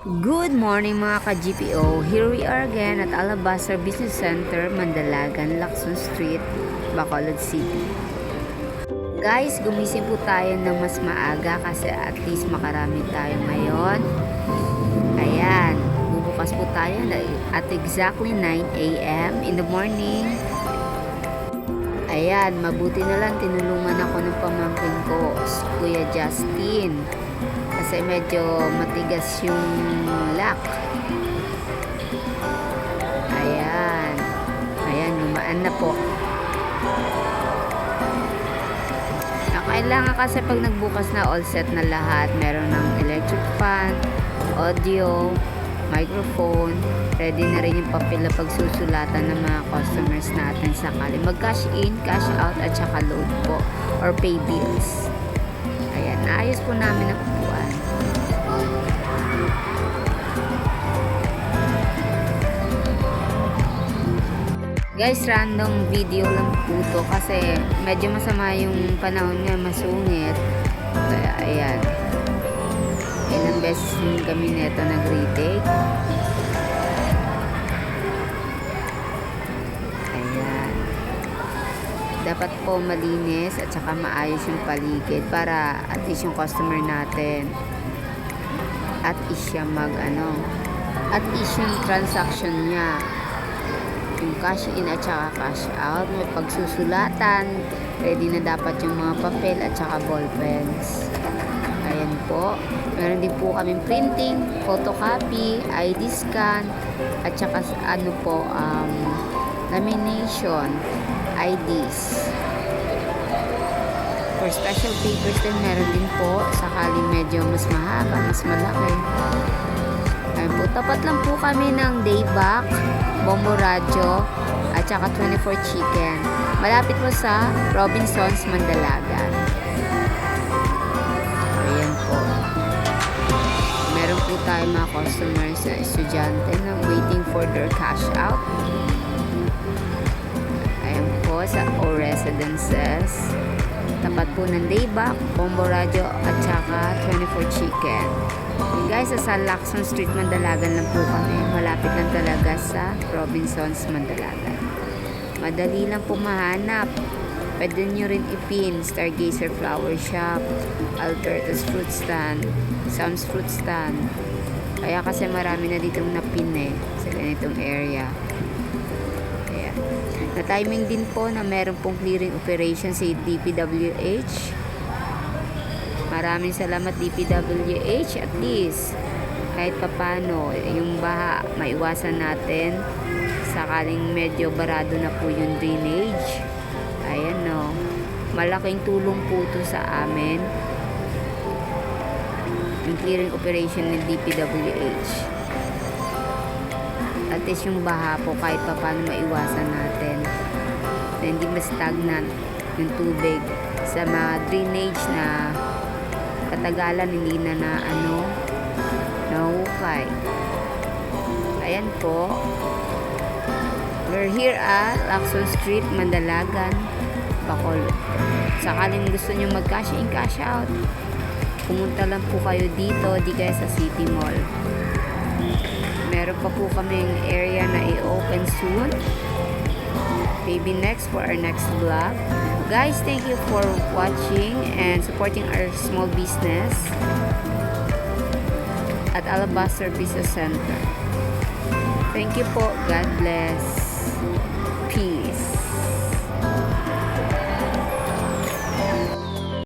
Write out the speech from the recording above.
Good morning mga ka-GPO. Here we are again at Alabaster Business Center, Mandalagan, Lacson Street, Bacolod City. Guys, gumising po tayo ng mas maaga kasi at least makarami tayo ngayon. Ayan, bubukas po tayo at exactly 9 a.m. in the morning. Ayan, mabuti na lang tinulungan ako ng pamangkin ko, si Kuya Justin. Kasi medyo matigas yung lock. Ayan. Ayan, gumaan na po. Kailangan kasi pag nagbukas na all set na lahat, meron ng electric fan, audio, microphone, ready na rin yung papel na pagsusulatan ng mga customers natin sakali mag-cash in, cash out, at saka load po or pay bills. Ayan, naayos po namin ang upuan. Guys, random video lang po to kasi medyo masama yung panahon nga, masungit. Kaya ayan, ilang beses yung kami neto nag-retake. Ayan, dapat po malinis at saka maayos yung paligid para at least yung customer natin at least siya at least yung transaction niya, yung cash in at saka cash out, may pagsusulatan, ready na dapat yung mga papel at saka ball pens. Ayan po, meron din po kaming printing, photocopy, ID scan, at saka lamination, IDs. For special papers din meron din po, sakaling medyo mas mahaba, mas malaki. Ayan po, tapat lang po kami ng Dayback, Bombo Radyo, at saka 24 Chicken. Malapit po sa Robinsons, Mandalagan. Ayan po. Meron po tayo mga customers na estudyante na waiting for their cash out. Ayan po sa O Residences. Tapat po ng Dayback, Bombo Radyo, at saka 24 Chicken. Guys, sa Lacson Street, Mandalagan lang po kami. Malapit lang talaga sa Robinsons, Mandalagan. Madali lang po mahanap. Pwede nyo rin ipin Stargazer Flower Shop, Alberta's Fruit Stand, Sam's Fruit Stand. Kaya kasi marami na ditong napin sa ganitong area. Ayan. Na-timing din po na meron pong clearing operation sa DPWH. Maraming salamat DPWH, at least kahit papano yung baha maiwasan natin sakaling medyo barado na po yung drainage. Ayan no, malaking tulong po ito sa amin yung clearing operation ng DPWH. At least yung baha po kahit papano maiwasan natin na hindi ma-stagnant yung tubig sa mga drainage na katagalan hindi na nahukay. Ayan po, we're here at Lacson Street, Mandalagan, Bacolod. Sakaling gusto nyo mag cash in, cash out, pumunta lang po kayo dito, di kaya sa City Mall. Meron pa po kaming area na i-open soon, maybe next for our next vlog. Guys, thank you for watching and supporting our small business at Alabaster Business Center. Thank you po. God bless.